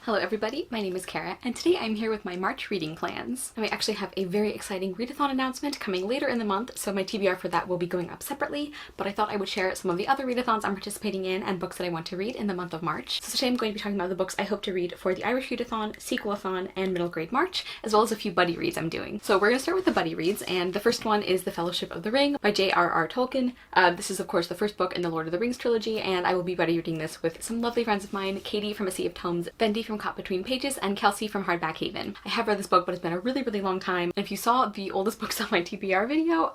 Hello everybody, my name is Kara, and today I'm here with my March reading plans. And we actually have a very exciting readathon announcement coming later in the month, so my TBR for that will be going up separately, but I thought I would share some of the other readathons I'm participating in and books that I want to read in the month of March. So today I'm going to be talking about the books I hope to read for the Irish Readathon, Sequelathon, and Middle Grade March, as well as a few buddy reads I'm doing. So we're going to start with the buddy reads, and the first one is The Fellowship of the Ring by J.R.R. Tolkien. This is of course the first book in the Lord of the Rings trilogy, and I will be buddy reading this with some lovely friends of mine, Katie from A Sea of Tomes, Bendy from Caught Between Pages, and Kelsey from Hardback Haven. I have read this book, but it's been a really long time, and if you saw the oldest books on my TBR video,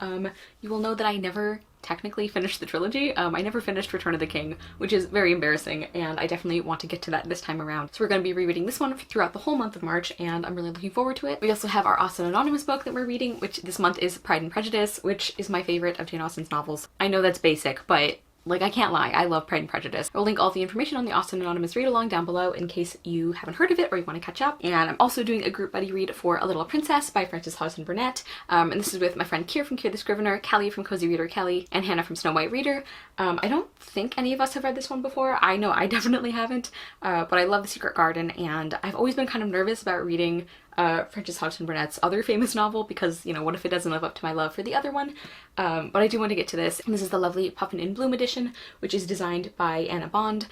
you will know that I never technically finished the trilogy. I never finished Return of the King, which is very embarrassing, and I definitely want to get to that this time around. So we're going to be rereading this one throughout the whole month of March, and I'm really looking forward to it. We also have our Austen Anonymous book that we're reading, which this month is Pride and Prejudice, which is my favorite of Jane Austen's novels. I know that's basic, but like, I can't lie, I love Pride and Prejudice. I'll link all the information on the Austen Anonymous read along down below in case you haven't heard of it or you want to catch up. And I'm also doing a group buddy read for A Little Princess by Frances Hodgson Burnett. And this is with my friend Kier from Kier the Scrivener, Kelly from Cozy Reader Kelly, and Hannah from Snow White Reader. I don't think any of us have read this one before. I know I definitely haven't, but I love The Secret Garden, and I've always been kind of nervous about reading Frances Hodgson Burnett's other famous novel because, you know, what if it doesn't live up to my love for the other one? But I do want to get to this, and this is the lovely Puffin in Bloom edition, which is designed by Anna Bond.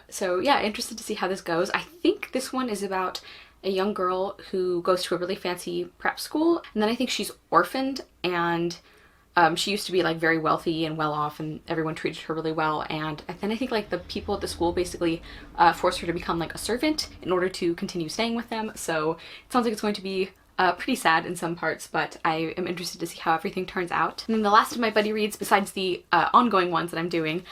So yeah, interested to see how this goes. I think this one is about a young girl who goes to a really fancy prep school, and then I think she's orphaned, and she used to be like very wealthy and well off, and everyone treated her really well, and then I think like the people at the school basically forced her to become like a servant in order to continue staying with them. So it sounds like it's going to be pretty sad in some parts, but I am interested to see how everything turns out. And then the last of my buddy reads, besides the ongoing ones that I'm doing,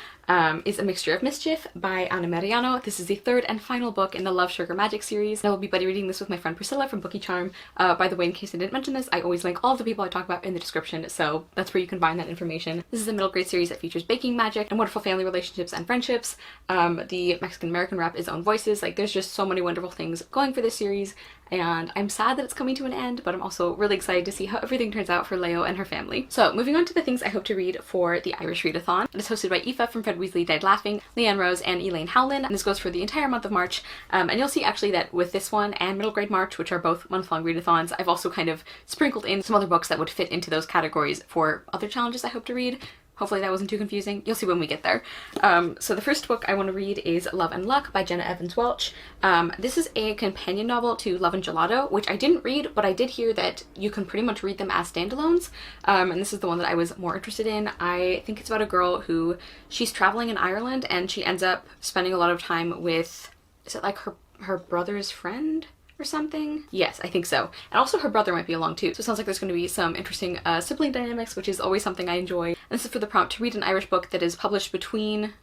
is A Mixture of Mischief by Anna Mariano. This is the third and final book in the Love, Sugar, Magic series. I will be buddy reading this with my friend Priscilla from Bookie Charm. By the way, in case I didn't mention this, I always link all of the people I talk about in the description, so that's where you can find that information. This is a middle grade series that features baking magic and wonderful family relationships and friendships. The Mexican-American rap is Own Voices. Like, there's just so many wonderful things going for this series, and I'm sad that it's coming to an end, but I'm also really excited to see how everything turns out for Leo and her family. So moving on to the things I hope to read for the Irish Readathon. It is hosted by Aoife from Fred Weasley Died Laughing, Leanne Rose, and Elaine Howland, and this goes for the entire month of March. And you'll see actually that with this one and Middle Grade March, which are both month-long readathons, I've also kind of sprinkled in some other books that would fit into those categories for other challenges I hope to read. Hopefully that wasn't too confusing. You'll see when we get there. So the first book I want to read is Love and Luck by Jenna Evans Welch. This is a companion novel to Love and Gelato, which I didn't read, but I did hear that you can pretty much read them as standalones. And this is the one that I was more interested in. I think it's about a girl who, she's traveling in Ireland and she ends up spending a lot of time with, is it like her brother's friend or something? Yes, I think so. And also her brother might be along too. So it sounds like there's going to be some interesting sibling dynamics, which is always something I enjoy. And this is for the prompt to read an Irish book that is published between,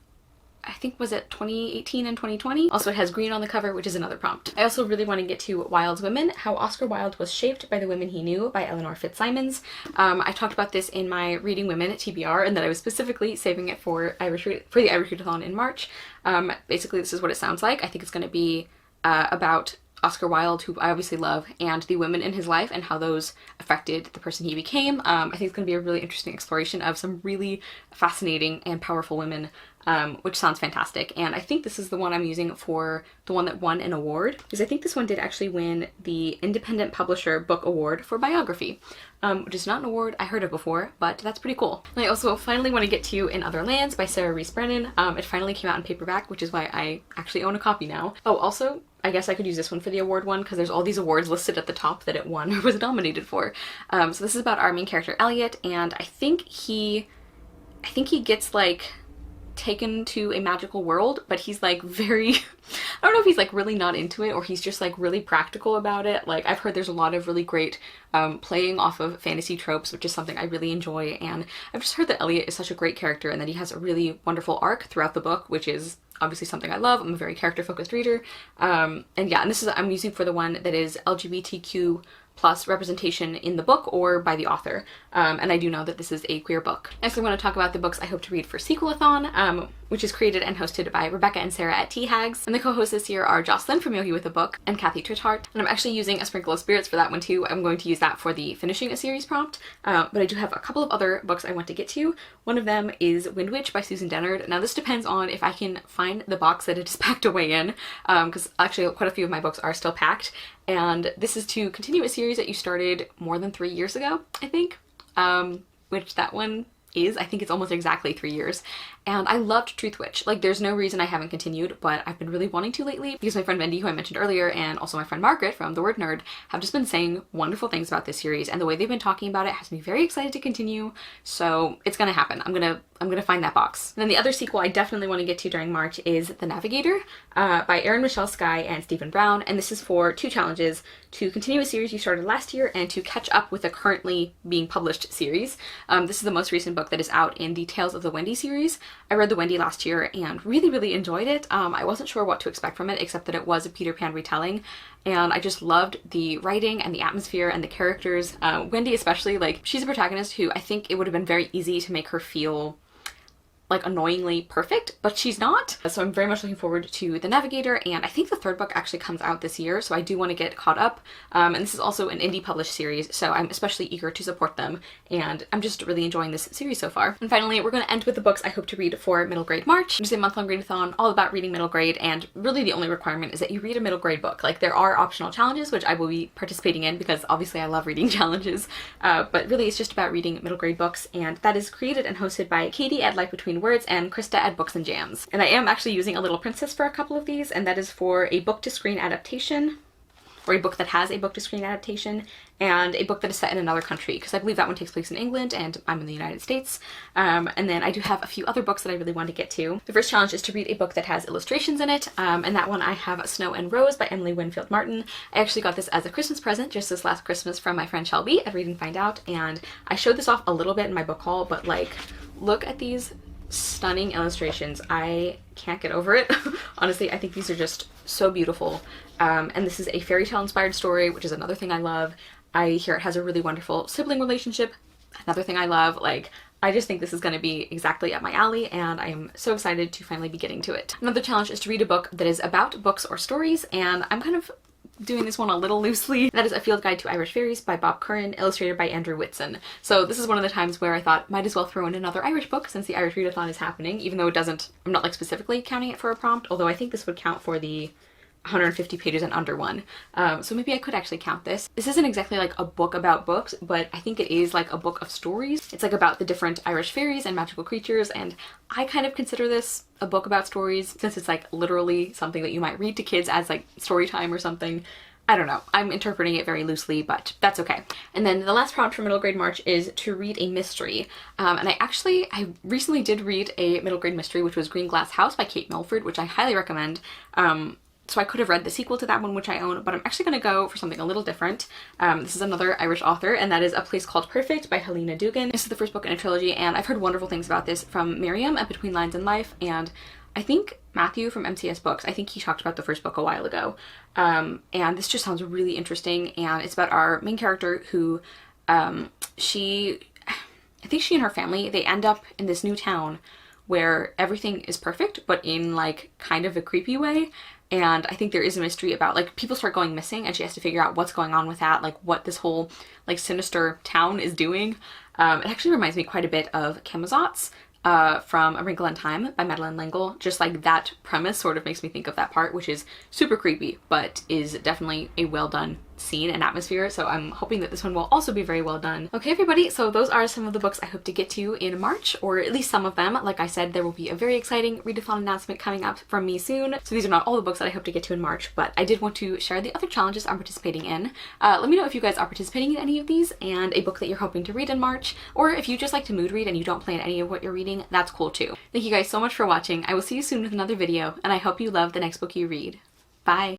I think, was it 2018 and 2020? Also, it has green on the cover, which is another prompt. I also really want to get to Wilde's Women, How Oscar Wilde Was Shaped by the Women He Knew by Eleanor Fitzsimons. I talked about this in my Reading Women at TBR, and that I was specifically saving it for the Irish Readathon in March. Basically, this is what it sounds like. I think it's going to be about Oscar Wilde, who I obviously love, and the women in his life and how those affected the person he became. I think it's going to be a really interesting exploration of some really fascinating and powerful women, which sounds fantastic. And I think this is the one I'm using for the one that won an award, because I think this one did actually win the Independent Publisher Book Award for biography, which is not an award I heard of before, but that's pretty cool. And I also finally want to get to In Other Lands by Sarah Rees Brennan. It finally came out in paperback, which is why I actually own a copy now. Oh, also, I guess I could use this one for the award one because there's all these awards listed at the top that it won or was nominated for. So this is about our main character Elliot, and I think he gets like taken to a magical world, but he's like very I don't know if he's like really not into it or he's just like really practical about it. Like, I've heard there's a lot of really great playing off of fantasy tropes, which is something I really enjoy, and I've just heard that Elliot is such a great character and that he has a really wonderful arc throughout the book, which is obviously something I love. I'm a very character-focused reader. And yeah, and this is, I'm using for the one that is LGBTQ plus representation in the book or by the author. And I do know that this is a queer book. Next, I want to talk about the books I hope to read for Sequelathon. which is created and hosted by Rebecca and Sarah at Tea Hags. And the co-hosts this year are Jocelyn from Yogi with a Book and Kathy Trichardt. And I'm actually using a sprinkle of spirits for that one too. I'm going to use that for the finishing a series prompt. But I do have a couple of other books I want to get to. One of them is Wind Witch by Susan Dennard. Now this depends on if I can find the box that it is packed away in, because actually quite a few of my books are still packed. And this is to continue a series that you started more than 3 years ago, I think, which that one is. I think it's almost exactly 3 years. And I loved Truth Witch. Like, there's no reason I haven't continued, but I've been really wanting to lately because my friend Wendy, who I mentioned earlier, and also my friend Margaret from The Word Nerd, have just been saying wonderful things about this series, and the way they've been talking about it has me very excited to continue. So it's gonna happen. I'm gonna find that box. And then the other sequel I definitely want to get to during March is The Navigator by Erin Michelle Skye and Stephen Brown. And this is for 2 challenges: to continue a series you started last year and to catch up with a currently being published series. This is the most recent book that is out in the Tales of the Wendy series. I read the Wendy last year and really enjoyed it. I wasn't sure what to expect from it, except that it was a Peter Pan retelling, and I just loved the writing and the atmosphere and the characters. Wendy especially, like, she's a protagonist who I think it would have been very easy to make her feel like annoyingly perfect, but she's not. So I'm very much looking forward to The Navigator, and I think the 3rd book actually comes out this year, so I do want to get caught up. And this is also an indie published series, so I'm especially eager to support them, and I'm just really enjoying this series so far. And finally, we're going to end with the books I hope to read for middle grade March, which is a month-long readathon all about reading middle grade, and really the only requirement is that you read a middle grade book. Like, there are optional challenges, which I will be participating in because obviously I love reading challenges, but really it's just about reading middle grade books, and that is created and hosted by Katie at Life Between Words and Krista at Books and Jams. And I am actually using a Little Princess for a couple of these, and that is for a book-to-screen adaptation, or a book that has a book-to-screen adaptation, and a book that is set in another country, because I believe that one takes place in England and I'm in the United States. And then I do have a few other books that I really want to get to. The first challenge is to read a book that has illustrations in it, and that one I have Snow and Rose by Emily Winfield Martin. I actually got this as a Christmas present just this last Christmas from my friend Shelby at Read and Find Out, and I showed this off a little bit in my book haul, but like, look at these stunning illustrations. I can't get over it. Honestly, I think these are just so beautiful. And this is a fairy tale inspired story, which is another thing I love. I hear it has a really wonderful sibling relationship, another thing I love. Like, I just think this is going to be exactly up my alley, and I am so excited to finally be getting to it. Another challenge is to read a book that is about books or stories, and I'm kind of doing this one a little loosely. That is A Field Guide to Irish Fairies by Bob Curran, illustrated by Andrew Whitson. So this is one of the times where I thought might as well throw in another Irish book since the Irish Readathon is happening, even though it doesn't, I'm not like specifically counting it for a prompt, although I think this would count for the 150 pages and under one. So maybe I could actually count this. This isn't exactly like a book about books, but I think it is like a book of stories. It's like about the different Irish fairies and magical creatures, and I kind of consider this a book about stories since it's like literally something that you might read to kids as like story time or something. I don't know. I'm interpreting it very loosely, but that's okay. And then the last prompt for middle grade March is to read a mystery. And I recently did read a middle grade mystery, which was Green Glass House by Kate Milford, which I highly recommend. So I could have read the sequel to that one, which I own, but I'm actually going to go for something a little different. This is another Irish author, and that is A Place Called Perfect by Helena Dugan. This is the first book in a trilogy, and I've heard wonderful things about this from Miriam at Between Lines in Life, and I think Matthew from MCS Books, I think he talked about the first book a while ago. And this just sounds really interesting, and it's about our main character who, I think she and her family, they end up in this new town where everything is perfect, but in like kind of a creepy way. And I think there is a mystery about, like, people start going missing and she has to figure out what's going on with that, like what this whole like sinister town is doing. It actually reminds me quite a bit of Camazotz from A Wrinkle in Time by Madeleine L'Engle. Just like that premise sort of makes me think of that part, which is super creepy, but is definitely a well done scene and atmosphere, so I'm hoping that this one will also be very well done. Okay everybody, so those are some of the books I hope to get to in March, or at least some of them. Like I said, there will be a very exciting readathon announcement coming up from me soon, so these are not all the books that I hope to get to in March, but I did want to share the other challenges I'm participating in. Let me know if you guys are participating in any of these and a book that you're hoping to read in March, or if you just like to mood read and you don't plan any of what you're reading, that's cool too. Thank you guys so much for watching. I will see you soon with another video, and I hope you love the next book you read. Bye!